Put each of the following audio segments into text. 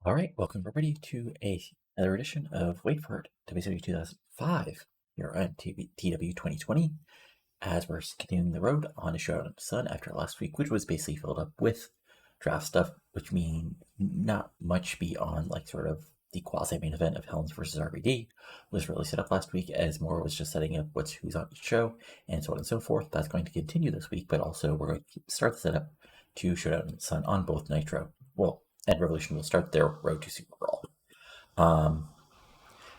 All right, welcome everybody to another edition of Wait for It, WCW 2005 here on TEW 2020, as we're continuing the road on a Showdown in the Sun after last week, which was basically filled up with draft stuff, which means not much beyond like sort of the quasi-main event of Helms versus RVD was really set up last week, as more was just setting up who's on each show and so on and so forth. That's going to continue this week, but also we're going to start the setup to Showdown in the Sun on both Nitro. Well, and Revolution will start their road to Super Brawl.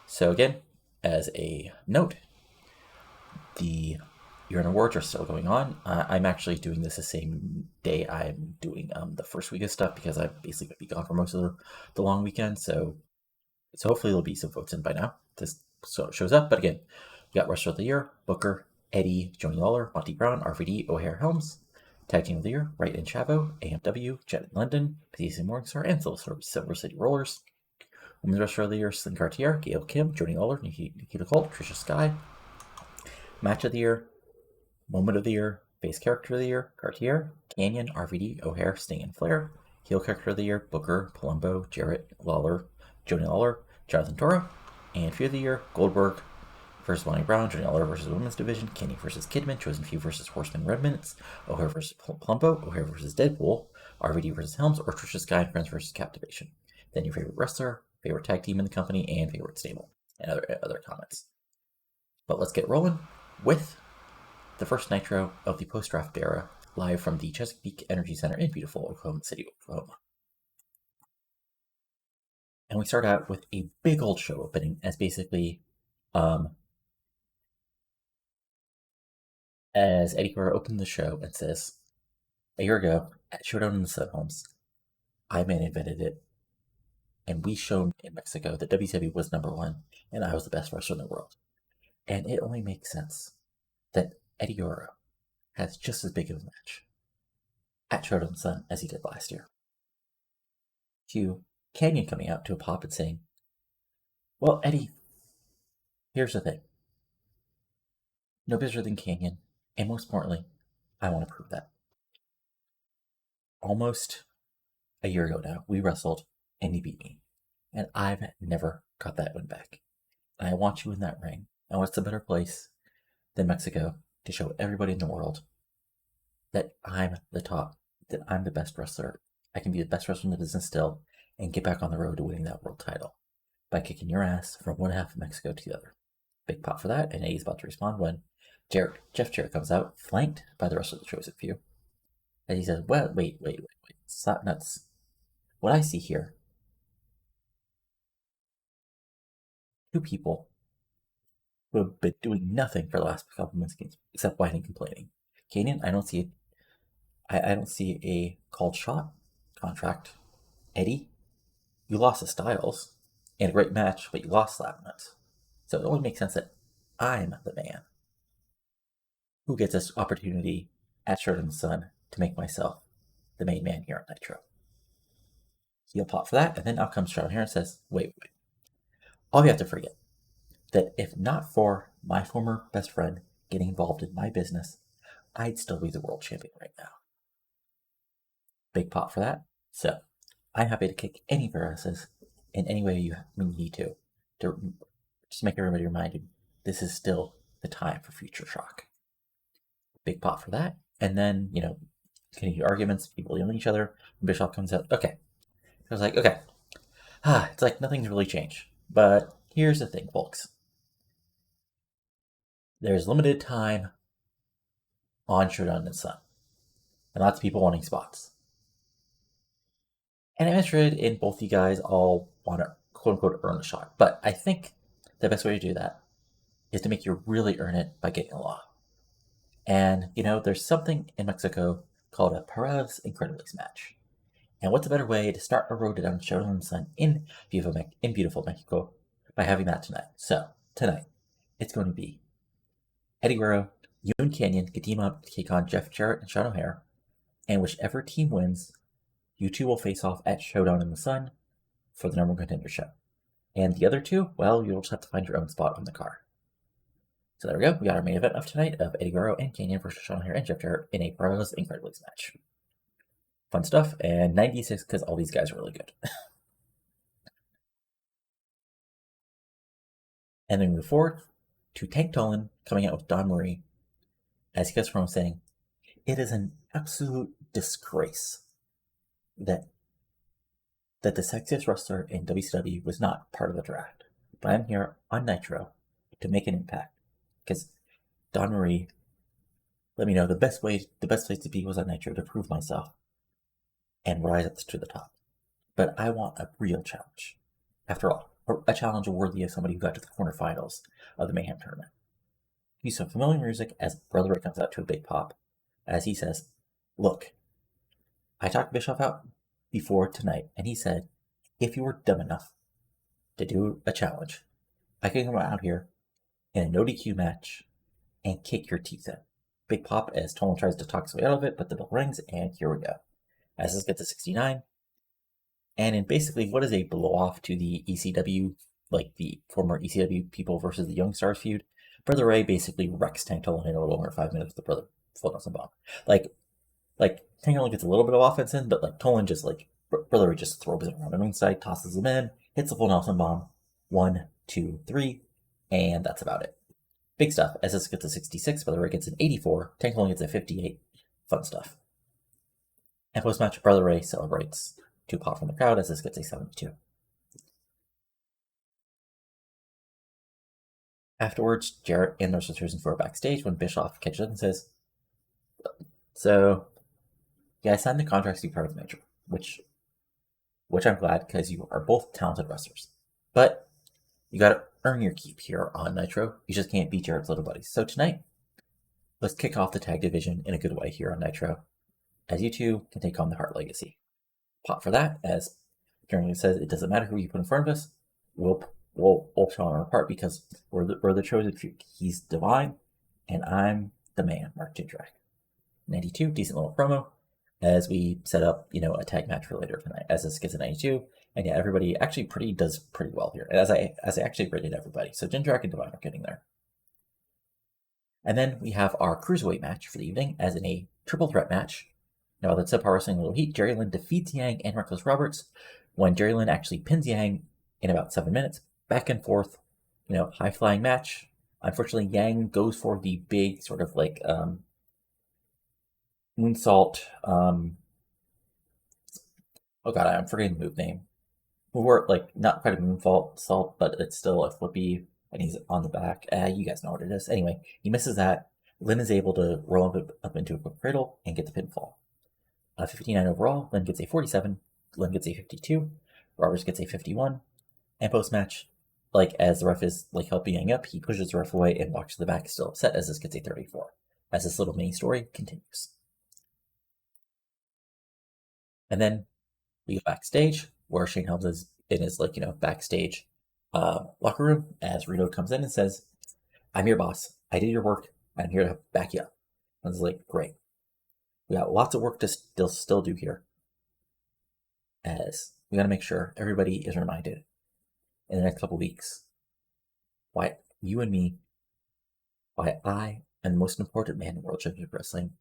So again, as a note, the year-end awards are still going on. I'm actually doing this the same day I'm doing the first week of stuff because I'm basically going to be gone for most of the long weekend. So hopefully there'll be some votes in by now. So it shows up. But again, we got Wrestler of the Year, Booker, Eddie, Johnny Lawler, Monty Brown, RVD, O'Hare Helms. Tag Team of the Year, Wright and Chavo, AMW, Jett and London, PCC Morningstar, and Silver City Rollers. Women's Wrestler of the Year, Sling Cartier, Gail Kim, Johnny Lawler, Nikita Colt, Trisha Sky. Match of the Year, Moment of the Year, Face Character of the Year, Cartier, Canyon, RVD, O'Hare, Sting and Flair. Heel Character of the Year, Booker, Palumbo, Jarrett, Lawler, Johnny Lawler, Jonathan Tora. And Feud of the Year, Goldberg versus Monty Brown, Johnny Lawler versus Women's Division, Kenny versus Kidman, Chosen Few versus Horseman Red Minutes, O'Hare versus Palumbo, O'Hare versus Deadpool, RVD versus Helms, or Trisha Sky and Friends versus Captivation. Then your favorite wrestler, favorite tag team in the company, and favorite stable, and other comments. But let's get rolling with the first Nitro of the post-draft era, live from the Chesapeake Energy Center in beautiful Oklahoma City, Oklahoma. And we start out with a big old show opening as basically as Eddie Guerrero opened the show and says, a year ago at Showdown in the Sun, Holmes, I man invented it, and we showed in Mexico that WCW was #1, and I was the best wrestler in the world. And it only makes sense that Eddie Guerrero has just as big of a match at Showdown in the Sun as he did last year. Cue Canyon coming out to a pop and saying, well, Eddie, here's the thing. No busier than Canyon, and most importantly, I want to prove that. Almost a year ago now, we wrestled and he beat me. And I've never got that win back. And I want you in that ring. And what's a better place than Mexico to show everybody in the world that I'm the top, that I'm the best wrestler. I can be the best wrestler in the business still and get back on the road to winning that world title by kicking your ass from one half of Mexico to the other. Big pop for that, and Eddie's about to respond when Jeff Jarrett comes out, flanked by the rest of the chosen few. And he says, well, wait. Stop nuts. What I see here, two people who have been doing nothing for the last couple months except whining and complaining. Canyon, I don't see a called shot contract. Eddie, you lost to Styles in a great match, but you lost last night. So it only makes sense that I'm the man who gets this opportunity at Showdown in the Sun to make myself the main man here at Nitro. He'll pop for that, and then out comes Shawn here and says, wait. All you have to forget that if not for my former best friend getting involved in my business, I'd still be the world champion right now. Big pop for that. So I'm happy to kick any of your asses in any way you need to just make everybody reminded this is still the time for future shock. Big pop for that. And then, continue arguments, people yelling at each other. Bischoff comes out. Okay. I was like, okay. It's like nothing's really changed. But here's the thing, folks. There's limited time on Showdown in the Sun. And lots of people wanting spots. And I'm interested in both you guys all want to quote-unquote earn a shot. But I think the best way to do that is to make you really earn it by getting a law. And, there's something in Mexico called a parejas incredibles match. And what's a better way to start a road down Showdown in the Sun in beautiful Mexico by having that tonight? So, tonight, it's going to be Eddie Guerrero, you and Canyon can team up to take on Jeff Jarrett and Sean O'Hare, and whichever team wins, you two will face off at Showdown in the Sun for the #1 contender show. And the other two, well, you'll just have to find your own spot on the card. So there we go. We got our main event of tonight of Eddie Guerrero and Canyon versus Sean O'Hare and Jeff Jarrett in a parejas incredibles match. Fun stuff, and 96 because all these guys are really good. And then we move forward to Tank Toland coming out with Don Marie as he goes from saying, "It is an absolute disgrace that the sexiest wrestler in WCW was not part of the draft. But I'm here on Nitro to make an impact because Don Marie let me know the best place to be was on Nitro to prove myself and rise up to the top. But I want a real challenge. After all, a challenge worthy of somebody who got to the quarterfinals of the Mayhem tournament." Use some familiar music as Brother Ray comes out to a big pop as he says, "Look, I talked Bischoff out before tonight, and he said, if you were dumb enough to do a challenge, I can come out here in a no DQ match and kick your teeth in." Big pop as Toland tries to talk his way out of it, but the bell rings, and here we go. As this gets to 69, and in basically what is a blow off to the ECW, like the former ECW people versus the Young Stars feud, Brother Ray basically wrecks Tank Toland in a little over 5 minutes with the Brother Full Nelson Bomb. Like Tank Toland gets a little bit of offense in, but Toland just Brother Ray just throws it around the ringside, tosses him in, hits the Full Nelson Bomb, 1, 2, 3, and that's about it. Big stuff. As this gets a 66, Brother Ray gets an 84, Tank Toland gets a 58. Fun stuff. And post-match, Brother Ray celebrates to pop from the crowd as this gets a 72. Afterwards, Jarrett and the rest of the for backstage when Bischoff catches up and says, "So, yeah, I signed the contract to be part of the Nitro, which I'm glad because you are both talented wrestlers. But you gotta earn your keep here on Nitro. You just can't beat Jarrett's little buddies. So tonight, let's kick off the tag division in a good way here on Nitro, as you two can take on the Hart Legacy." Pop for that, as Jeremy says, "It doesn't matter who you put in front of us. We'll show them apart because we're the chosen few. He's divine, and I'm the man." Mark Jindrak. 92, decent little promo as we set up, a tag match for later tonight. As this gets a 92, and yeah, everybody actually does pretty well here. As I actually rated everybody, so Jindrak and Divine are getting there. And then we have our cruiserweight match for the evening, as in a triple threat match. Now that's Subpar Wrestling a little heat. Jerry Lynn defeats Yang and Reckless Roberts when Jerry Lynn actually pins Yang in about 7 minutes. Back and forth, high flying match. Unfortunately, Yang goes for the big sort of moonsault. Oh god, I'm forgetting the move name. We're not quite a moonsault, but it's still a flippy, and he's on the back. You guys know what it is. Anyway, he misses that. Lynn is able to roll up into a quick cradle and get the pinfall. 59 overall. Lynn gets a 47. Lynn gets a 52. Roberts gets a 51. And post match, as the ref is helping Yang up, he pushes the ref away and walks to the back, still upset, as this gets a 34. As this little mini story continues. And then we go backstage where Shane Helms is in his backstage locker room as Reno comes in and says, "I'm your boss. I did your work. I'm here to back you up." And it's great. We got lots of work to still do here, as we got to make sure everybody is reminded in the next couple weeks why you and me, why I am the most important man in World Championship Wrestling,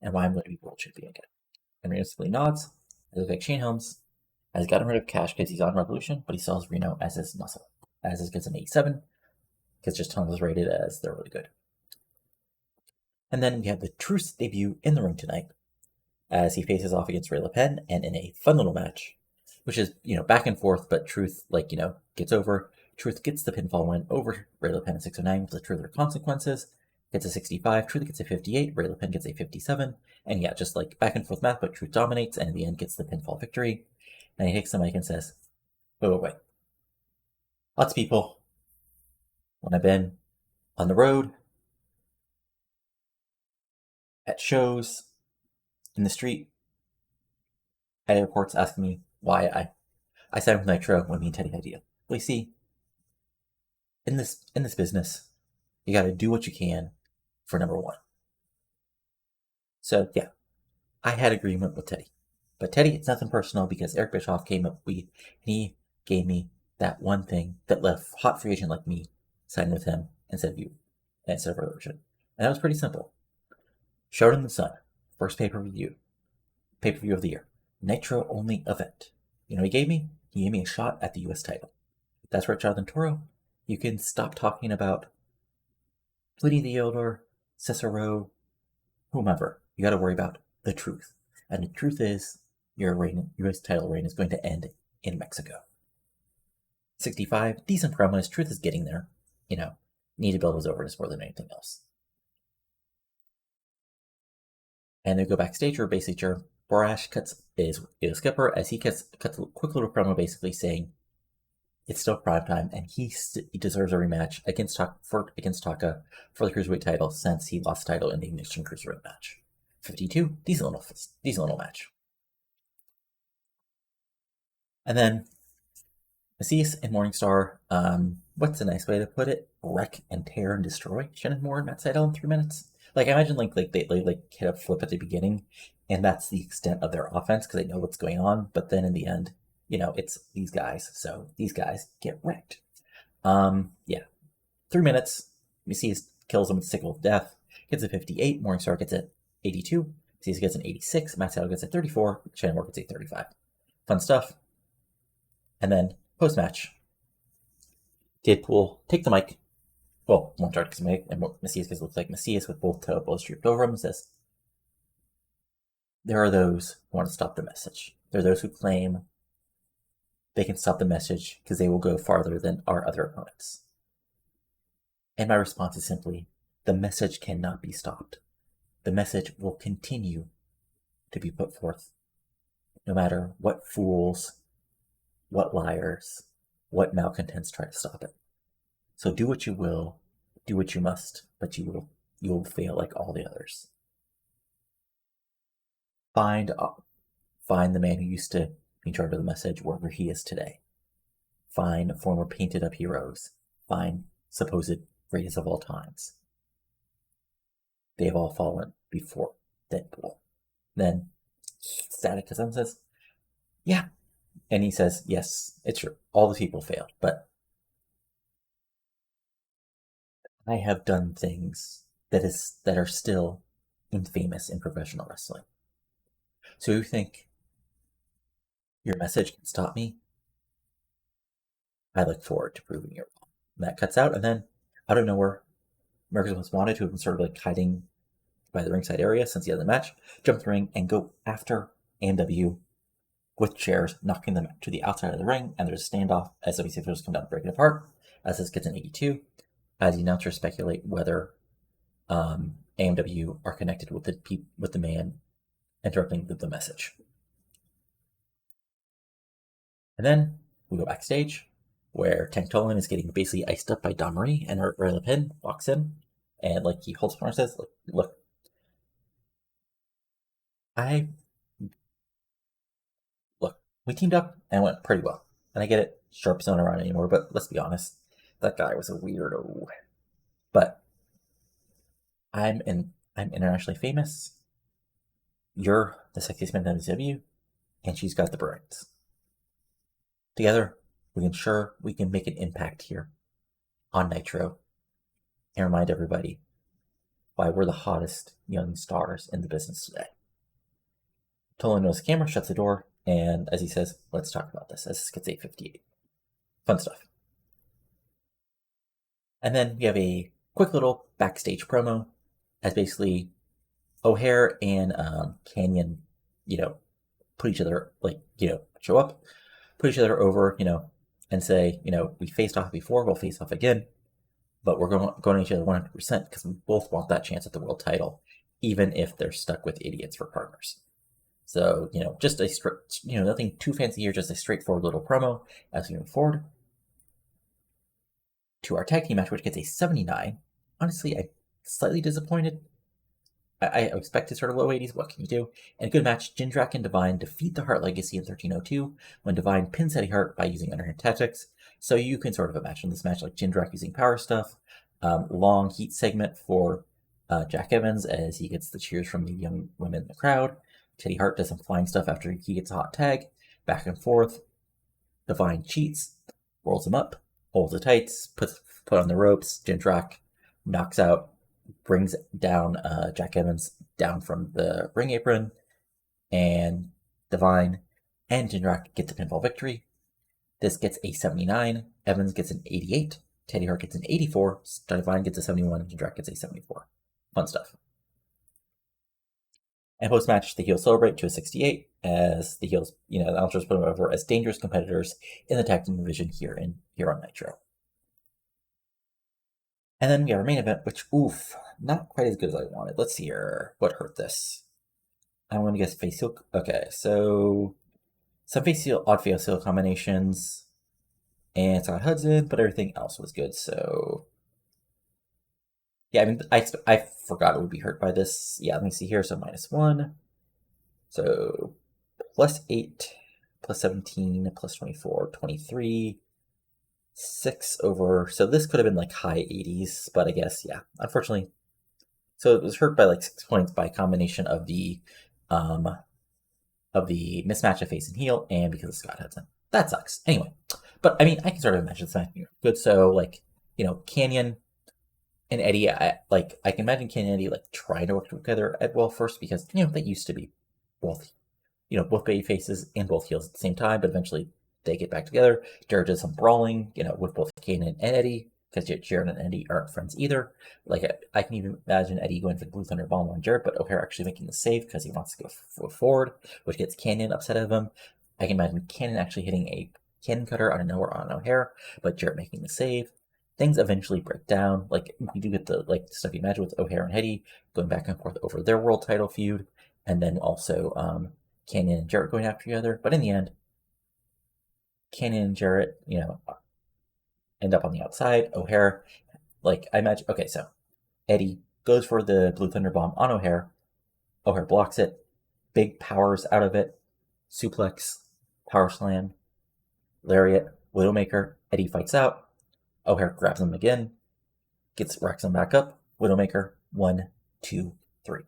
and why I'm going to be World Champion again. And Reno simply nods as Shane Helms has gotten rid of Cash because he's on Revolution, but he still has Reno as his muscle. As this gets an 87, because just Helms is rated as they're really good. And then we have the Truth's debut in the ring tonight, as he faces off against Ray LePen, and in a fun little match, which is, back and forth, but Truth, gets over. Truth gets the pinfall win over Ray LePen at 609 with the Truth or Consequences, gets a 65, Truth gets a 58, Ray LePen gets a 57, and yeah, just back and forth math, but Truth dominates, and in the end gets the pinfall victory. And he takes the mic and says, wait. Lots of people, when I've been on the road, at shows, in the street, at airports, asking me why I signed with Nitro when me and Teddy had a deal. Well, you see, in this business, you gotta do what you can for number one. So yeah, I had agreement with Teddy. But Teddy, it's nothing personal because Eric Bischoff came up and he gave me that one thing that let a hot free agent like me sign with him instead of Revolution. And that was pretty simple. Showdown in the Sun, first pay-per-view of the year. Nitro only event. You know what he gave me? He gave me a shot at the US title. That's right, Jonathan Toro. You can stop talking about Pliny the Elder, Cicero, whomever. You got to worry about the truth. And the truth is, your U.S. title reign is going to end in Mexico. 65, decent promos. Truth is getting there. Need to build his overness more than anything else. And they go backstage where basically Borash is Skipper as he cuts a quick little promo basically saying it's still prime time and he deserves a rematch against Taka for the cruiserweight title since he lost the title in the Ignition cruiserweight match. 52, decent little match. And then Macias and Morningstar, what's a nice way to put it? Wreck and tear and destroy Shannon Moore and Matt Sydal in 3 minutes. I imagine they hit a flip at the beginning, and that's the extent of their offense because they know what's going on. But then in the end, it's these guys, so these guys get wrecked. 3 minutes. Macias kills him with Sickle of Death, gets a 58. Morningstar gets a 82. Macias gets an 86. Matt Sydal gets a 34. Shannon Moore gets a 35. Fun stuff. And then post-match, Deadpool take the mic. Well, Morningstar takes the mic, and Macias because it looks like Macias with both elbows stripped over him and says, there are those who want to stop the message. There are those who claim they can stop the message because they will go farther than our other opponents. And my response is simply, the message cannot be stopped. The message will continue to be put forth, no matter what fools, what liars, what malcontents try to stop it. So do what you will, do what you must, but you will fail like all the others. Find the man who used to be in charge of the message wherever he is today. Find former painted up heroes. Find supposed greatest of all times. They have all fallen before Deadpool. Then Static to someone says, yeah. And he says, yes, it's true. All the people failed, but I have done things that are still infamous in professional wrestling. So you think your message can stop me? I look forward to proving you wrong. And that cuts out, and then out of nowhere, America's Most Wanted, who have been sort of hiding by the ringside area since the other match, jump the ring and go after AMW with chairs, knocking them to the outside of the ring, and there's a standoff as WCW officials come down, breaking apart, as this gets an 82, as the announcers speculate whether AMW are connected with the man interrupting the message. And then we go backstage, where Tank Toland is getting basically iced up by Don Marie, and Ray LePin walks in, and he holds up and says, look, we teamed up and went pretty well. And I get it, Sharp's not around anymore, but let's be honest, that guy was a weirdo. But I'm internationally famous. You're the sexiest man in WCW, and she's got the brains. Together, we can make an impact here on Nitro and remind everybody why we're the hottest young stars in the business today. Toland knows the camera, shuts the door, and as he says, let's talk about this, as this gets 8:58. Fun stuff. And then we have a quick little backstage promo as basically O'Hare and Canyon, put each other, show up, put each other over, and say, we faced off before, we'll face off again, but we're going to each other 100% because we both want that chance at the world title, even if they're stuck with idiots for partners. So, just a straight, nothing too fancy here, just a straightforward little promo as we move forward to our tag team match, which gets a 79. Honestly, I'm slightly disappointed. I expected sort of low 80s. What can you do? And a good match. Jindrak and Divine defeat the Hart Legacy in 1302 when Divine pins Eddie Hart by using underhand tactics. So you can sort of imagine this match like Jindrak using power stuff. Long heat segment for Jack Evans as he gets the cheers from the young women in the crowd. Teddy Hart does some flying stuff after he gets a hot tag. Back and forth. Divine cheats, rolls him up, holds the tights, put on the ropes. Jindrak knocks out, brings down Jack Evans down from the ring apron, and Divine and Jindrak get the pinfall victory. This gets a 79. Evans gets an 88. Teddy Hart gets an 84, Divine gets a 71, and Drac gets a 74. Fun stuff. And post-match, the heels celebrate to a 68 as the heels, the announcers put them over as dangerous competitors in the tag team division here on Nitro. And then we have our main event, which, not quite as good as I wanted. Let's see here. What hurt this? I'm going to guess face heel. Okay, so some odd face heel combinations, and Scott Hudson, but everything else was good. So yeah, I mean, I forgot it would be hurt by this. Yeah, let me see here. So -1. So +8, +17, +24, 23, 6 over. So this could have been like high 80s, but I guess, yeah, unfortunately. So it was hurt by like 6 points by a combination of the mismatch of face and heel and because of Scott Hudson. That sucks. Anyway, but I mean, I can sort of imagine this match being good. So like, Canyon and Eddie, I can imagine Canyon and Eddie like trying to work together at well first because they used to be both baby faces and both heels at the same time, but eventually they get back together. Jared does some brawling, with both Canyon and Eddie because Jared and Eddie aren't friends either. Like I can even imagine Eddie going for the Blue Thunder Bomb on Jared, but O'Hare actually making the save because he wants to go forward, which gets Canyon upset of him. I can imagine Canyon actually hitting a cannon cutter out of nowhere on O'Hare, but Jared making the save. Things eventually break down. Like we do get the stuff you imagine with O'Hare and Eddie going back and forth over their world title feud, and then also Canyon and Jarrett going after each other. But in the end, Canyon and Jarrett, end up on the outside. O'Hare, I imagine. Okay, so Eddie goes for the Blue Thunder Bomb on O'Hare. O'Hare blocks it. Big powers out of it. Suplex, power slam, lariat, Widowmaker. Eddie fights out. O'Hare grabs him again. Racks him back up. Widowmaker, 1, 2, 3.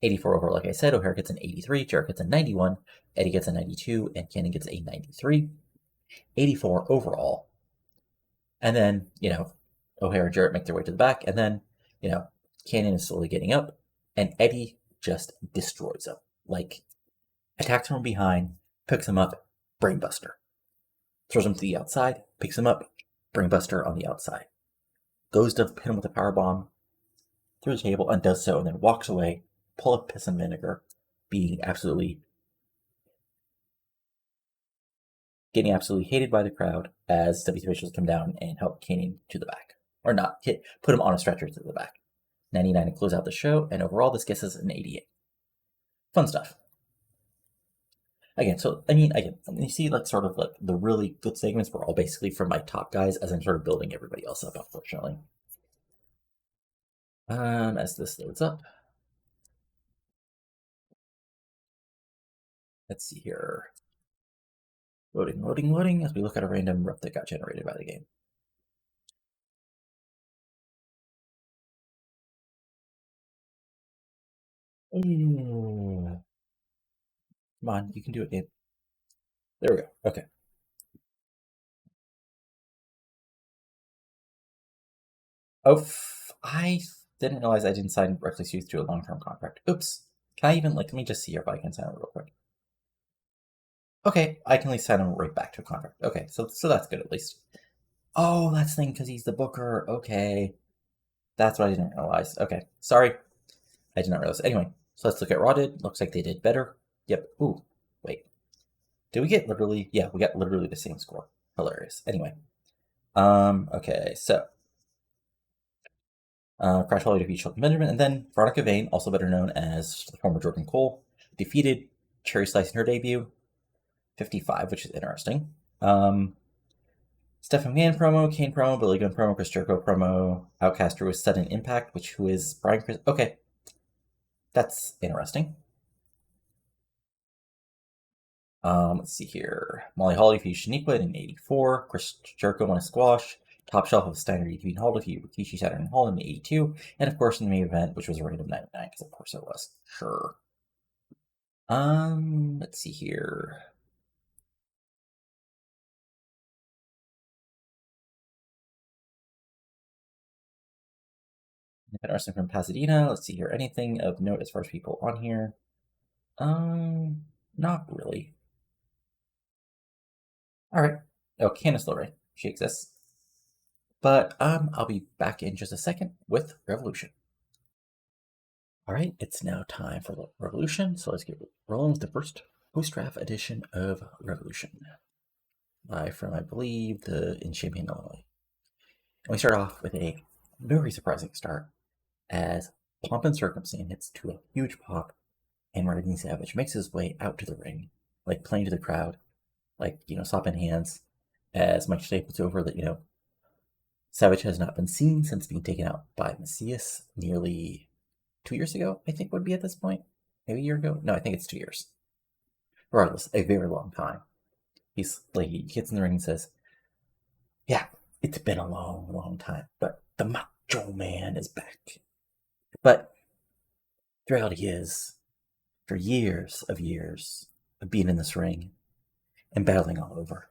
84 overall, like I said. O'Hare gets an 83. Jarrett gets a 91. Eddie gets a 92. And Canyon gets a 93. 84 overall. And then, O'Hare and Jarrett make their way to the back. And then, Canyon is slowly getting up. And Eddie just destroys him. Attacks him from behind, picks him up, brainbuster. Throws him to the outside, picks him up, brainbuster on the outside. Goes to hit him with a powerbomb through the table and does so, and then walks away, full of piss and vinegar, getting absolutely hated by the crowd as WWE officials come down and help Canyon to the back. Or not, put him on a stretcher to the back. 99 to close out the show, and overall this gets us an 88. Fun stuff. Again, so, you see, the really good segments were all basically from my top guys as I'm sort of building everybody else up, unfortunately. As this loads up. Let's see here. Loading, as we look at a random rep that got generated by the game. Ooh. Come on, you can do it, Dave. There we go. Okay. Oh, I didn't realize I didn't sign Reckless Youth to a long-term contract. Oops. Can I even, let me just see if I can sign it real quick. Okay, I can at least sign him right back to a contract. Okay, so that's good at least. Oh, that's the thing, because he's the booker. Okay. That's what I didn't realize. Okay, sorry. I did not realize. Anyway, so let's look at Raw did. Looks like they did better. Yep. Ooh, wait. Did we get literally? Yeah, we got literally the same score. Hilarious. Anyway. Okay, so. Crash Holly defeated Shelton Benjamin, and then Veronica Vane, also better known as the former Jordan Cole, defeated Cherry Slice in her debut, 55, which is interesting. Stephen McMahon promo, Kane promo, Billy Gunn promo, Chris Jericho promo, Outcaster with Sudden Impact, who is Brian Chris. Okay, that's interesting. Let's see here. Molly Holly defeated Shaniqua in 84. Chris Jericho won a squash. Top Shelf of Steiner defeated Hall defeated Rikishi Saturn Hall in 82. And of course in the main event, which was a random 99, because of course it was. Sure. Let's see here. Independent Wrestling from Pasadena. Let's see here. Anything of note as far as people on here? Not really. All right. Oh, Candice LeRae. She exists. But I'll be back in just a second with Revolution. All right, it's now time for Revolution, so let's get rolling with the first post-draft edition of Revolution. Live from, I believe, in Champaign, Illinois. And we start off with a very surprising start as Pomp and Circumstance hits to a huge pop, and Randy Savage makes his way out to the ring, like playing to the crowd, like, slapping hands, as Mike Shea puts over that, Savage has not been seen since being taken out by Macias nearly 2 years ago, I think would be at this point. Maybe a year ago? No, I think it's 2 years. Regardless, a very long time. He gets in the ring and says, yeah, it's been a long, long time, but the Macho Man is back. But the reality is, for years of being in this ring and battling all over,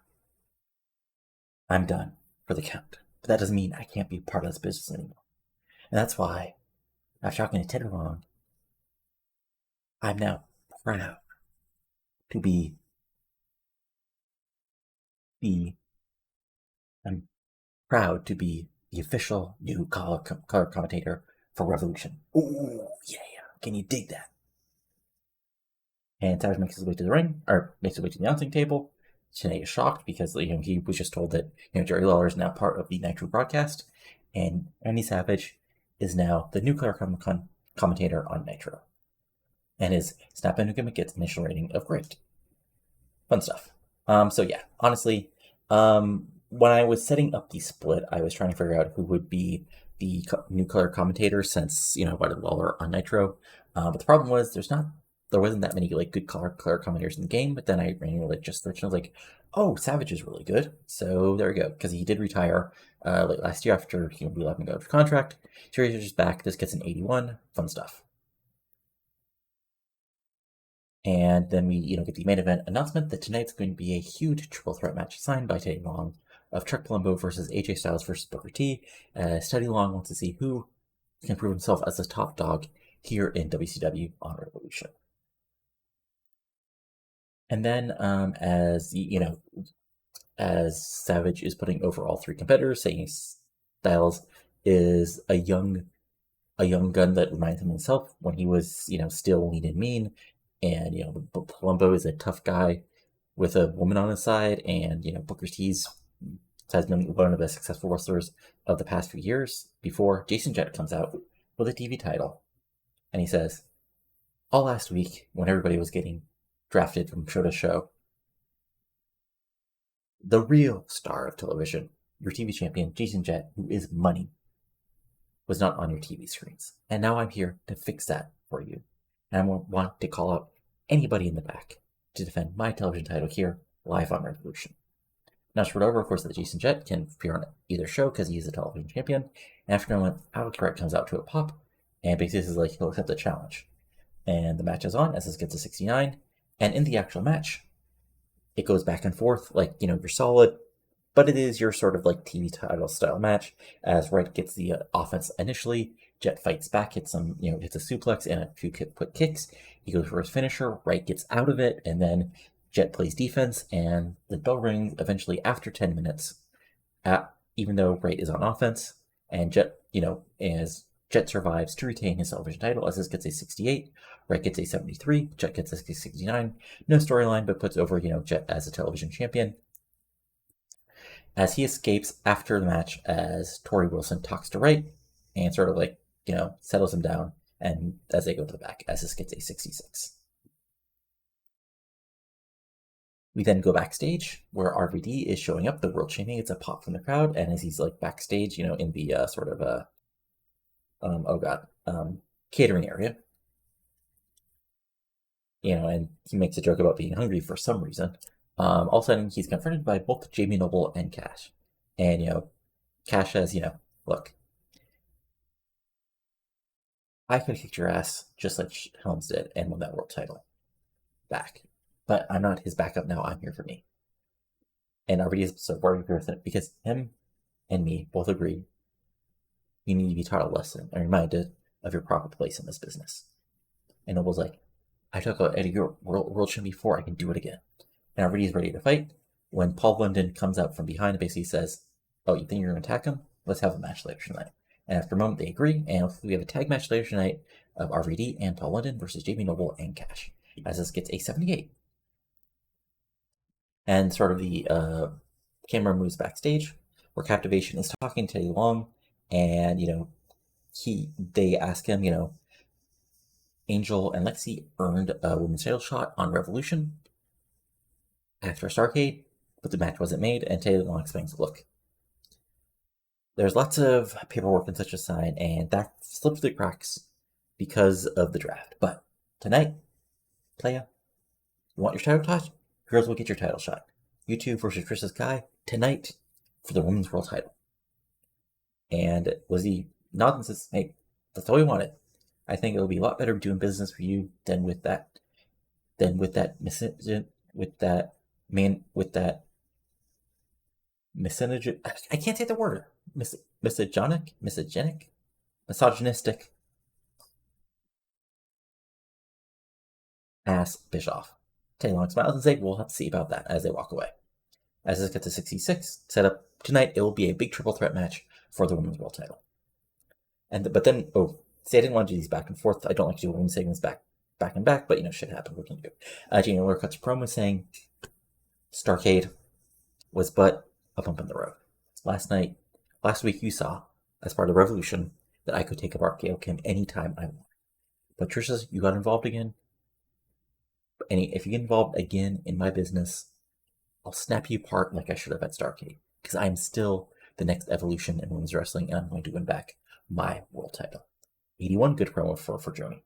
I'm done for the count. But that doesn't mean I can't be part of this business anymore. And that's why, after talking to Ted Long, I'm now proud to be the official new color commentator for Revolution. Ooh, yeah. Can you dig that? And Savage makes his way to the ring, or makes his way to the announcing table. Shanae is shocked because he was just told that Jerry Lawler is now part of the Nitro broadcast, and Randy Savage is now the new color commentator on Nitro. And his Snap and gimmick gets initial rating of great. Fun stuff. So yeah, honestly, when I was setting up the split, I was trying to figure out who would be the new color commentator since, I wanted Lawler on Nitro. But the problem was there wasn't that many good color commentators in the game, but then I randomly just searched and I was like, oh, Savage is really good. So there we go, because he did retire late last year after we let him go to contract. Savage is back. This gets an 81. Fun stuff. And then we, get the main event announcement that tonight's going to be a huge triple threat match signed by Teddy Long of Chuck Palumbo versus AJ Styles versus Booker T. Teddy Long wants to see who can prove himself as the top dog here in WCW on Revolution. And then, as Savage is putting over all three competitors, saying Styles is a young gun that reminds him of himself when he was, still lean and mean, and Palumbo is a tough guy with a woman on his side, and Booker T's has been one of the successful wrestlers of the past few years. Before Jason Jett comes out with a TV title, and he says, all last week when everybody was getting drafted from show to show, the real star of television, your TV champion, Jason Jett, who is money, was not on your TV screens. And now I'm here to fix that for you. And I want to call out anybody in the back to defend my television title here, live on Revolution. Now, it's over, of course, that Jason Jett can appear on either show because he is a television champion. And after a moment, Alex Brett comes out to a pop, and basically is like, he'll accept the challenge. And the match is on, as this gets a 69. And in the actual match, it goes back and forth, you're solid, but it is your sort of TV title style match, as Wright gets the offense initially, Jett fights back, hits a suplex and a few quick kicks, he goes for his finisher, Wright gets out of it, and then Jett plays defense, and the bell rings eventually after 10 minutes, even though Wright is on offense, and Jett, as Jett survives to retain his television title, as this gets a 68, Wright gets a 73, Jett gets a 69. No storyline, but puts over, Jett as a television champion. As he escapes after the match, as Torrie Wilson talks to Wright and sort of settles him down, and as they go to the back, as this gets a 66. We then go backstage where RVD is showing up, the world champion. It's a pop from the crowd, and as he's backstage, in the sort of catering area. And he makes a joke about being hungry for some reason. All of a sudden, he's confronted by both Jamie Knoble and Cash. And, Cash says, look, I could have kicked your ass just like Helms did and won that world title back. But I'm not his backup now. I'm here for me. And RVD is so worried with it because him and me both agree you need to be taught a lesson and reminded of your proper place in this business. And Noble's like, I took out Eddie world champion before, I can do it again. And RVD is ready to fight when Paul London comes out from behind and basically says, oh, you think you're going to attack him? let's have a match later tonight. And after a moment, they agree, and we have a tag match later tonight of RVD and Toland versus Jamie Knoble and Cash, as this gets a 78. And sort of the camera moves backstage, where Captivation is talking to Teddy Long, and, they ask him, Angel and Lexi earned a women's title shot on Revolution after Starrcade, but the match wasn't made, and Teddy Long explains, look, there's lots of paperwork and such aside, and that slipped through the cracks because of the draft. But tonight, playa, you want your title shot? Girls will get your title shot. You two versus Trisha Sky tonight for the women's world title. And Lizzie nods and says, hey, that's all we wanted. I think it'll be a lot better doing business for you than with that I can't say the word. Misogynistic ass Bischoff. Teddy Long smiles and says, we'll have to see about that as they walk away. As this gets to 66, set up tonight, it will be a big triple threat match for the women's world title. But then, see, I didn't want to do these back and forth. I don't like to do women's segments back and back, but shit happened. What can you do? Jamie Miller cuts a promo saying Starrcade was but a bump in the road. Last week you saw, as part of the Revolution, that I could take apart Gail Kim anytime I want. But Trisha, you got involved again. If you get involved again in my business, I'll snap you apart like I should have at Starrcade. Because I'm still the next evolution in women's wrestling, and I'm going to win back my world title. 81, good promo for Joni.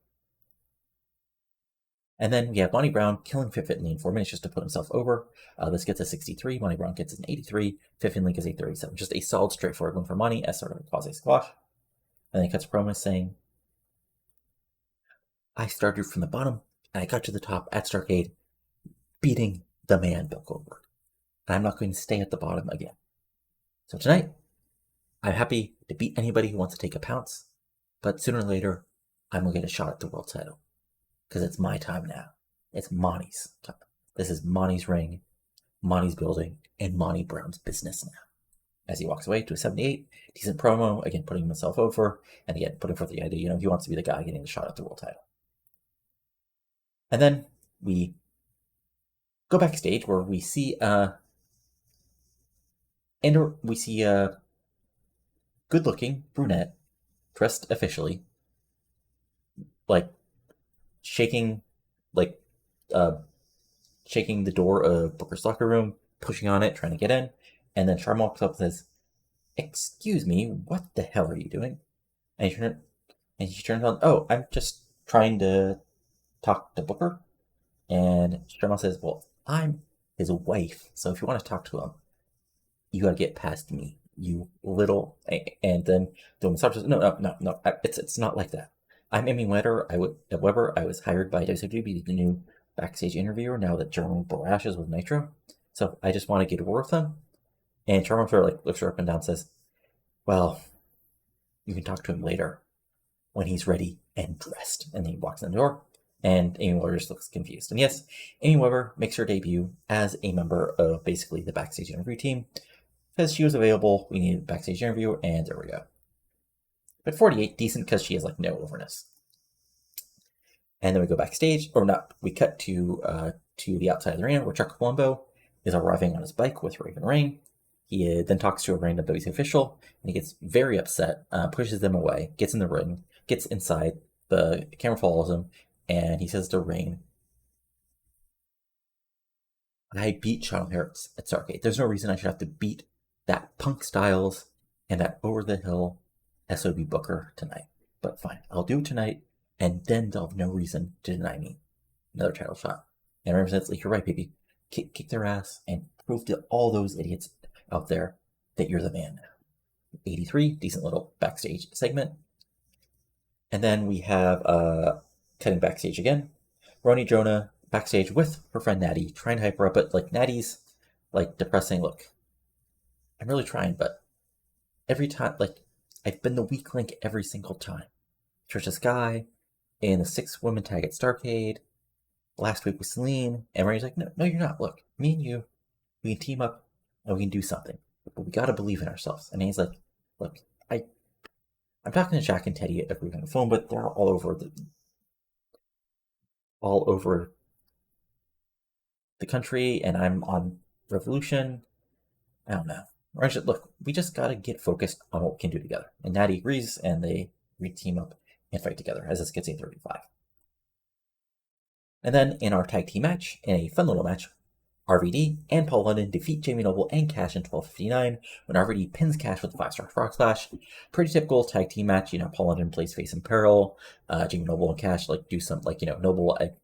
And then we have Monty Brown killing Fit Finley in 4 minutes just to put himself over. This gets a 63. Monty Brown gets an 83. Fit Finley gets a 37. Just a solid, straightforward win for Monty as sort of a quasi-squash. And then he cuts a promo saying, I started from the bottom, and I got to the top at Starrcade, beating the man, Bill Goldberg. And I'm not going to stay at the bottom again. So tonight, I'm happy to beat anybody who wants to take a pounce, but sooner or later, I'm going to get a shot at the world title. Because it's my time now. It's Monty's time. This is Monty's ring, Monty's building, and Monty Brown's business now. As he walks away to a 78, decent promo, again, putting himself over, and again, putting forth the idea, he wants to be the guy getting the shot at the world title. And then we go backstage where we see a good-looking brunette, dressed officially, shaking the door of Booker's locker room, pushing on it, trying to get in, and then Charm walks up and says, excuse me, what the hell are you doing? And she turns on, oh, I'm just trying to talk to Booker. And Charm says, well, I'm his wife, so if you want to talk to him, you gotta get past me, you little... And then the woman says, no, it's not like that. I'm Amy Weber. I was hired by WCW to be the new backstage interviewer now that Jeremy Borash is with Nitro. So I just want to get a word with them. And Charmer sort of lifts her up and down and says, well, you can talk to him later when he's ready and dressed. And then he walks in the door, and Amy Weber just looks confused. And yes, Amy Weber makes her debut as a member of basically the backstage interview team. Because she was available, we needed a backstage interview, and there we go. But 48, decent because she has no overness. And then we go backstage, or not, we cut to the outside of the arena where Chuck Palumbo is arriving on his bike with Raven Rain. He then talks to a random WC official, and he gets very upset, pushes them away, gets in the ring, gets inside, the camera follows him, and he says to Rain, I beat Sean Harris at Starrcade. There's no reason I should have to beat that Punk Styles and that over-the-hill SOB Booker tonight. But fine, I'll do it tonight, and then they'll have no reason to deny me another title shot. And represents, you're right, baby. Kick their ass and prove to all those idiots out there that you're the man now. 83, decent little backstage segment. And then we have cutting backstage again. Roni Jonah backstage with her friend Natty, trying to hype her up, but Natty's depressing. Look, I'm really trying, but every time, I've been the weak link every single time. Trisha Sky in the 6-woman tag at Starrcade. Last week with Celine. And Ray's like, no, you're not. Look, me and you, we can team up and we can do something. But we gotta believe in ourselves. And he's like, look, I'm talking to Jack and Teddy every week on the phone, but they're all over the country, and I'm on Revolution. I don't know. Look, we just gotta get focused on what we can do together. And Natty agrees, and they re-team up and fight together as this gets a 35. And then in our tag team match, in a fun little match, RVD and Paul London defeat Jamie Knoble and Cash in 12:59 when RVD pins Cash with a 5-star frog splash. Pretty typical tag team match. Paul London plays face in peril. Jamie Knoble and Cash do some Knoble.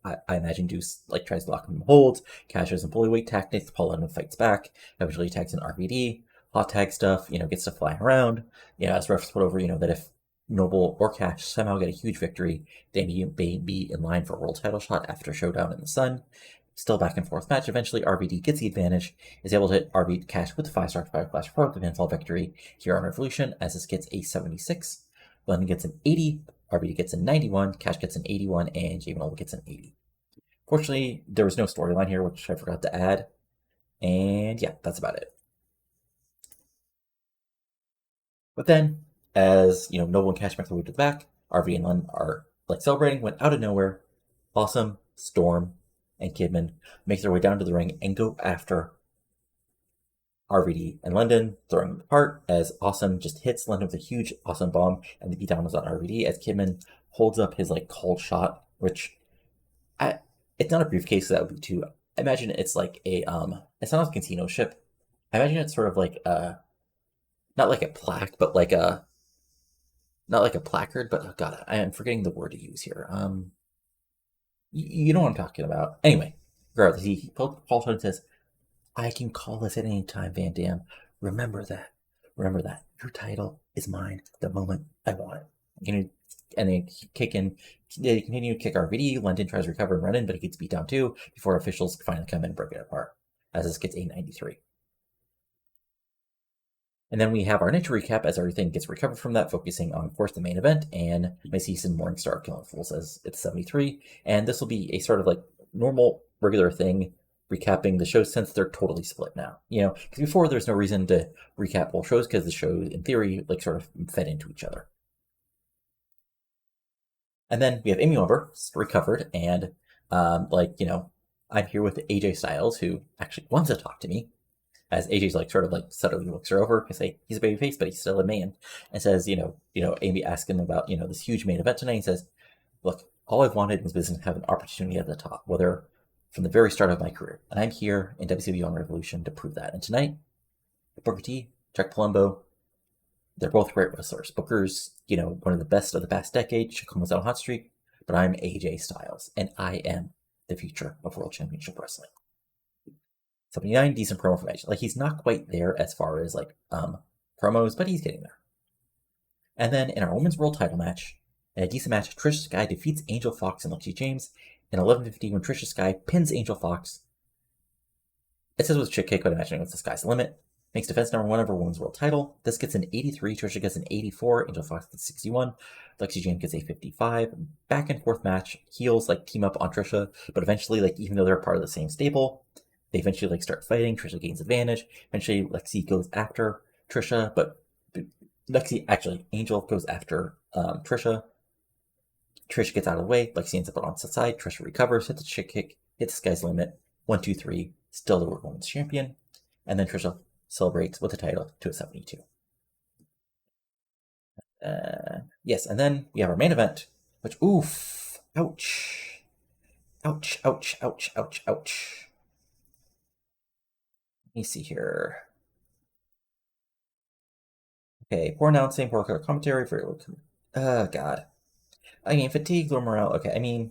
I imagine tries to lock him in holds. Cash has some bullyweight tactics. Paul London fights back. Eventually tags in RVD. Hot tag stuff. Gets to fly around. As refs put over, that if Knoble or Cash somehow get a huge victory, they may be in line for a world title shot after Showdown in the Sun. Still back and forth match. Eventually, RVD gets the advantage, is able to hit RVD Cash with the 5-star flash pro the pinfall victory here on Revolution, as this gets a 76. London gets an 80, RVD gets a 91, Cash gets an 81, and Jamie Knoble gets an 80. Fortunately, there was no storyline here, which I forgot to add. And yeah, that's about it. But then, as Knoble and Cash make their way to the back, RVD and London are celebrating when out of nowhere, Awesome, Storm, and Kidman make their way down to the ring and go after RVD and London, throwing them apart as Awesome just hits London with a huge Awesome bomb, and the beatdown is on RVD as Kidman holds up his cold shot, which it's not a briefcase, so that would be too. I imagine it's like a it's not a casino ship. I imagine it's sort of like not like a plaque, but not like a placard, but oh god, I am forgetting the word to use here. You know what I'm talking about. Anyway, regardless, Paul Toland says, "I can call this at any time, Van Dam. Remember that. Remember that. Your title is mine the moment I want it." And they continue to kick RVD. London tries to recover and run in, but he gets beat down too before officials finally come in and break it apart, as this gets a 93. And then we have our Nitro recap as everything gets recovered from that, focusing on, of course, the main event, and Macy's and Morningstar killing fools as it's 73. And this will be a sort of normal, regular thing, recapping the show since they're totally split now. Because before there's no reason to recap all shows because the shows, in theory, sort of fed into each other. And then we have Amy Weber recovered, and I'm here with AJ Styles, who actually wants to talk to me, as AJ's subtly looks her over because he's a babyface, but he's still a man, and says, Amy asked him about this huge main event tonight. He says, "Look, all I've wanted in this business is to have an opportunity at the top, whether from the very start of my career, and I'm here in WCW on Revolution to prove that. And tonight, Booker T, Chuck Palumbo, they're both great wrestlers. Booker's, one of the past decade. Chuck was on a hot streak, but I'm AJ Styles, and I am the future of World Championship Wrestling." 79, decent promo from Edge. He's not quite there as far as promos, but he's getting there. And then in our women's world title match, in a decent match, Trisha Sky defeats Angel Foxx and Lexi James in 11:50 when Trisha Sky pins Angel Foxx. It says with a chick kick, but imagining it's the sky's the limit. Makes defense number 1 of her women's world title. This gets an 83, Trisha gets an 84, Angel Foxx gets 61, Lexi James gets a 55. Back and forth match, heels team up on Trisha, but eventually even though they're part of the same stable, they eventually start fighting. Trisha gains advantage. Eventually Lexi goes after Trisha, but Angel goes after Trisha. Trisha gets out of the way. Lexi ends up on the side. Trisha recovers, hits a chick kick, hits the sky's limit. 1, 2, 3, still the World Women's Champion. And then Trisha celebrates with the title to a 72. Yes, and then we have our main event, which, oof, ouch. Ouch, ouch, ouch, ouch, ouch. Let me see here. Okay, poor announcing, poor commentary, God. Fatigue, low morale. Okay,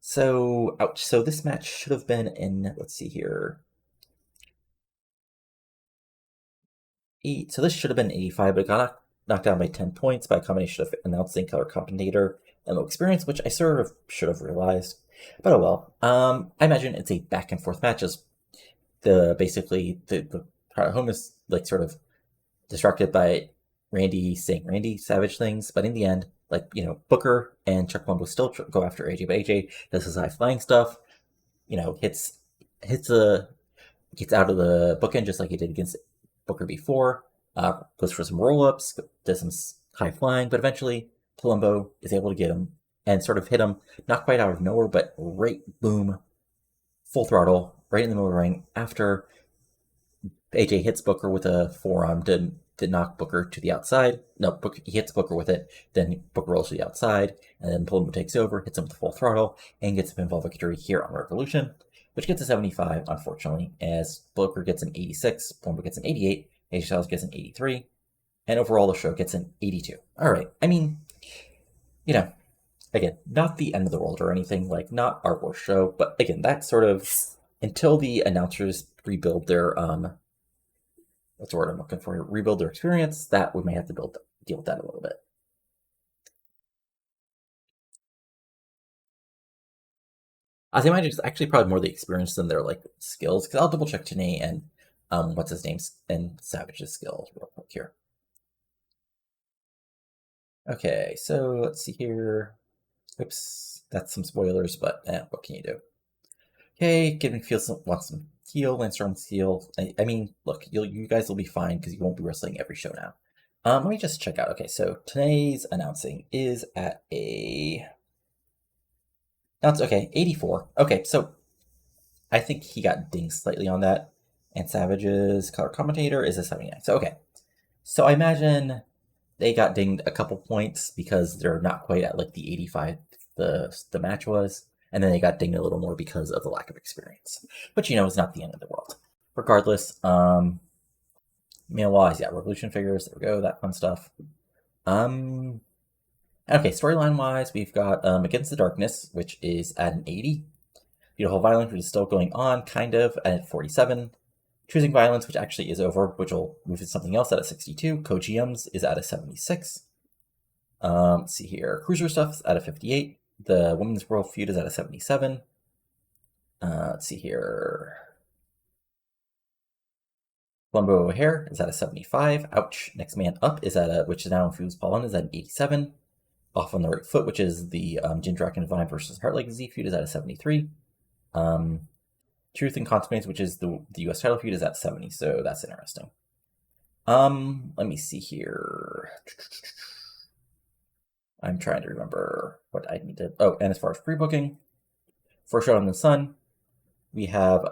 so, ouch. So this match should have been in, let's see here. So this should have been 85, but it got knocked down by 10 points by a combination of announcing, color commentator, and low experience, which I sort of should have realized. But oh well. I imagine it's a back and forth match as the home is sort of distracted by Randy saying Randy Savage things, but in the end, Booker and Chuck Palumbo still go after AJ, but AJ does his high flying stuff, gets out of the bookend just like he did against Booker before, Goes for some roll-ups, does some high flying, but eventually Palumbo is able to get him and sort of hit him, not quite out of nowhere, but right, boom, full throttle, right in the middle of the ring after AJ hits Booker with a forearm to knock Booker to the outside. No, he hits Booker with it, then Booker rolls to the outside, and then Palumbo takes over, hits him with full throttle, and gets a pinfall victory here on Revolution, which gets a 75, unfortunately, as Booker gets an 86, Palumbo gets an 88, AJ Styles gets an 83, and overall the show gets an 82. All right, I mean, you know, again, not the end of the world or anything, like, not our worst show, but again, that's sort of, until the announcers rebuild their, what's the word I'm looking for here? Rebuild their experience, that we may have to deal with that a little bit. I think mine is actually probably more the experience than their like skills, because I'll double check Tenay and what's his name and Savage's skills real quick here. Okay, so let's see here. Oops, that's some spoilers, but what can you do? Okay, Giving feels wants some heal, Landstorm's heal. I mean, look, you guys will be fine because you won't be wrestling every show now. Let me just check out. Okay, so today's announcing is at a. That's okay, 84. Okay, so I think he got dinged slightly on that. And Savage's color commentator is a 79. So okay, so I imagine they got dinged a couple points because they're not quite at like the 85 the match was, and then they got dinged a little more because of the lack of experience. But you know, it's not the end of the world. Regardless, male-wise, yeah, Revolution figures, there we go, that fun stuff. Okay, storyline-wise, we've got Against the Darkness, which is at an 80. Beautiful Violence, which is still going on, kind of, at 47. Choosing Violence, which actually is over, which will move to something else at a 62. Kojium's is at a 76. Let's see here. Cruiser Stuff's at a 58. The Women's World Feud is at a 77. Let's see here. Palumbo O'Hare is at a 75. Ouch. Next Man Up is at a, which is now Infused Pollen, is at an 87. Off on the Right Foot, which is the Jin Draken Divine versus Heart Legacy feud, is at a 73. Truth and Consequence, which is the US title feud, is at 70, so that's interesting. Let me see here. I'm trying to remember what I need to. Oh, and as far as pre-booking, for Showdown in the Sun, we have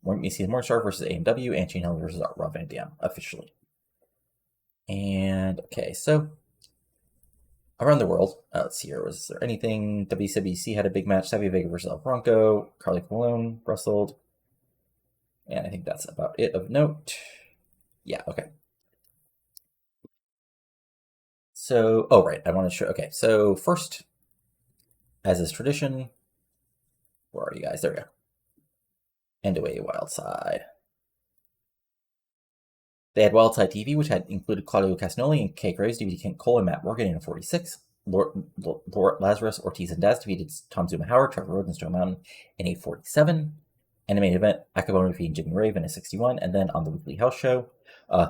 Macy Morningstar versus AMW and Shane Helm versus Rob Van Dam officially. And okay, so around the world, let's see here. Was there anything? WCWC had a big match. Savvy Vega versus El Bronco. Carly Colon wrestled. And I think that's about it of note. Yeah, okay. So, oh, right. I want to show. Okay, so first, as is tradition, where are you guys? There we go. NWA Wildside. They had Wildside TV, which had included Claudio Castagnoli and Kay Graves, defeated Kent Cole and Matt Morgan in a 46. Lord Lazarus, Ortiz, and Daz defeated Tom Zuma Howard, Trevor Rhodes, and Stone Mountain in a 47. And the main event, Akabona defeating Jimmy Rave in a 61. And then on the weekly house show,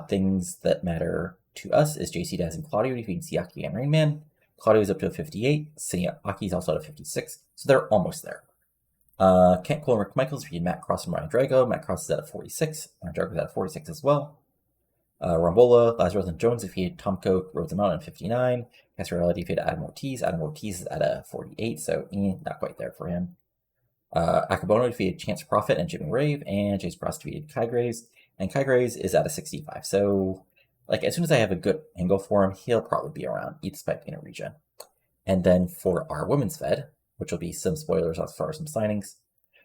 things that matter to us is JC Daz and Claudio defeating Siaki and Rain Man. Claudio is up to a 58. Siaki is also at a 56. So they're almost there. Kent Cole and Rick Michaels defeated Matt Cross and Ryan Drago. Matt Cross is at a 46. Ryan Drago is at a 46 as well. Rambola, Lazarus, and Jones defeated Tomko, Rhodes, and Mountain at 59. Casarella defeated Adam Ortiz. Adam Ortiz is at a 48, so not quite there for him. Akabona defeated Chance Prophet and Jimmy Rave, and Jace Cross defeated Kai Graves, and Kai Graves is at a 65. So, like, as soon as I have a good angle for him, he'll probably be around Eats Pipe in a region. And then for our women's fed, which will be some spoilers as far as some signings,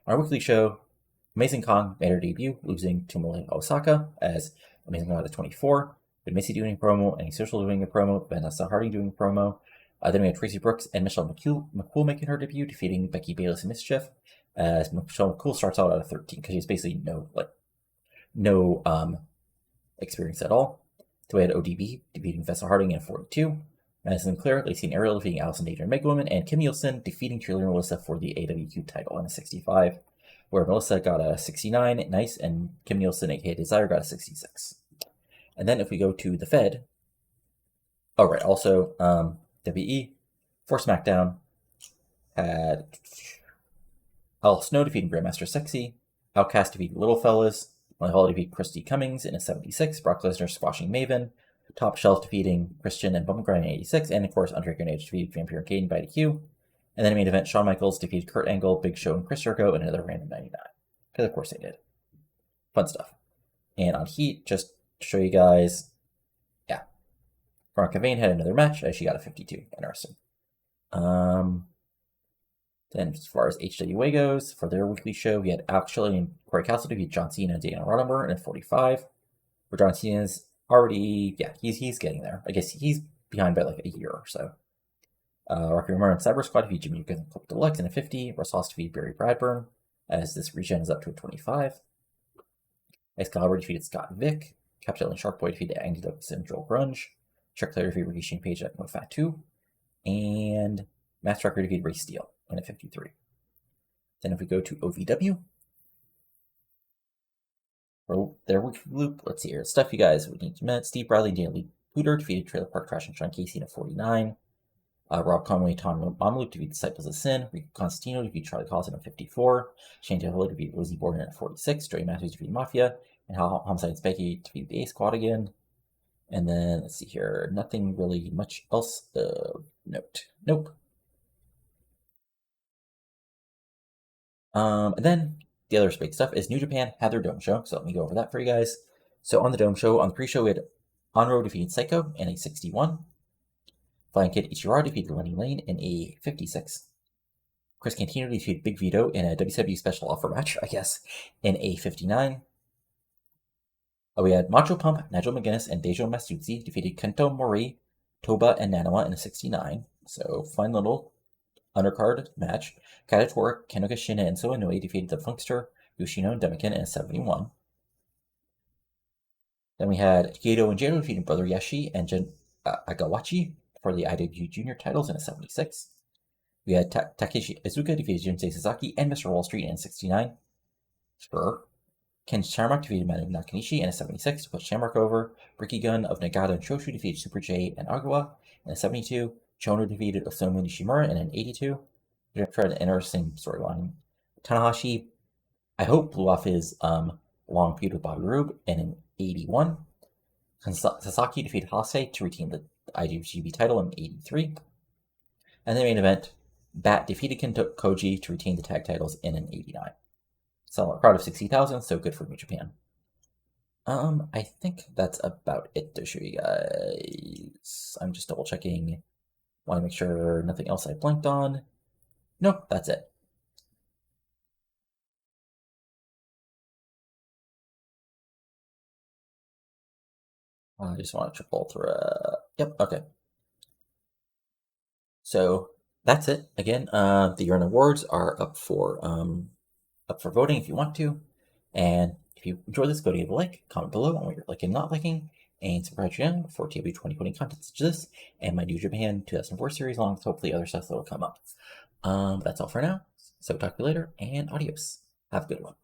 on our weekly show, Amazing Kong made her debut, losing to Molina Osaka as Amazing Kong at a 24. With Missy doing a promo, and Social doing a promo, Vanessa Harding doing a promo. Then we had Tracy Brooks and Michelle McCool making her debut, defeating Becky Bayless and Mischief. As Michelle McCool starts out at a 13 because she's basically no experience at all. So we had ODB defeating Vanessa Harding in a 42. Madison Claire, Lacey and Ariel defeating Allison Danger and Mega Woman, and Kim Nielsen defeating Cheerleader Melissa for the AWQ title in a 65, where Melissa got a 69, nice, and Kim Nielsen, aka Desire, got a 66. And then if we go to the Fed, oh right, also WE for SmackDown had Al Snow defeating Grandmaster Sexy, Outcast defeating Little Fellas, Mahal defeated Christy Cummings in a 76, Brock Lesnar squashing Maven, Top Shelf defeating Christian and Bumgarner in 86, and of course Undertaker and Edge defeated Vampire and Kane by DQ. And then in main event, Shawn Michaels defeated Kurt Angle, Big Show, and Chris Jericho in another random 99. Because of course they did. Fun stuff. And on Heat, just to show you guys, yeah, Veronica Vane had another match as she got a 52. Interesting. Then as far as HWA goes, for their weekly show, we had Alex Shelley and Corey Castle defeat John Cena and Dana Rottenberg in a 45. Where John Cena's already, yeah, he's getting there. I guess he's behind by like a year or so. Rocky Romero and Cyber Squad defeat Jimmy Nuke and Clip Deluxe in a 50. Russ Haas defeated Barry Bradburn, as this regen is up to a 25. Excalibur defeated Scott Vick. Captain and Shark Boy defeated Andy Douglas and Joel Grunge. Chuck Taylor defeated Ricky Shane Page at No Fat 2. And Matt Striker defeated Ray Steele in a 53. Then if we go to OVW, for their weekly loop, let's see here. Stuff you guys would need to know. Steve Bradley and Daniel Lee Pooter defeated Trailer Park Trash and Sean Casey in a 49. Rob Conway and Tom Momloop defeated Disciples of Sin. Rico Constantino defeated Charlie Collins in a 54. Shane Taylor defeated Lizzie Borden in a 46. Joey Matthews defeated Mafia. And Homicide and Becky defeated the A Squad again. And then, let's see here. Nothing really much else of note. Nope. And then the other big stuff is New Japan had their Dome Show. So let me go over that for you guys. So on the Dome Show, on the pre-show, we had On-Road defeated Psycho in a 61. Flying Kid Ichirara defeated Lenny Lane in a 56. Chris Cantino defeated Big Vito in a WCW special offer match, I guess, in a 59. We had Macho Pump, Nigel McGuinness, and Deijo Matsutsi defeated Kento Mori, Toba, and Nanawa in a 69. So fun little undercard match. Kadatora, Kenoka Shina, and So Inoue defeated the Funkster, Yoshino, and Demikin in a 71. Then we had Gedo and Jado defeating Brother Yashi and Jin Agawachi for the IW Junior titles in a 76. We had Takeshi Iizuka defeated Jinsei Sasaki and Mr. Wall Street in a 69. Sure. Ken Shamrock defeated Manu Nakanishi in a 76 to put Shamrock over. Ricky Gunn of Nagata and Choshu defeated Super J and Agawa in a 72. Chono defeated Osamu Nishimura in an 82. We tried an interesting storyline. Tanahashi, I hope, blew off his long feud with Bobby Roode in an 81. Sasaki defeated Hase to retain the IWGP title in 83. And the main event, Bat defeated Koji to retain the tag titles in an 89. So a crowd of 60,000, so good for New Japan. I think that's about it to show you guys. I'm just double checking. Want to make sure nothing else I blanked on. Nope, that's it. I just want to triple through. Yep, okay. So that's it. Again, the Yearn Awards are up for voting if you want to. And if you enjoy this, go to give a like, comment below on what you're liking and not liking, and subscribe to the channel for TEW 2020 content such as this and my New Japan 2004 series, along with hopefully other stuff that will come up. That's all for now. So talk to you later, and adios. Have a good one.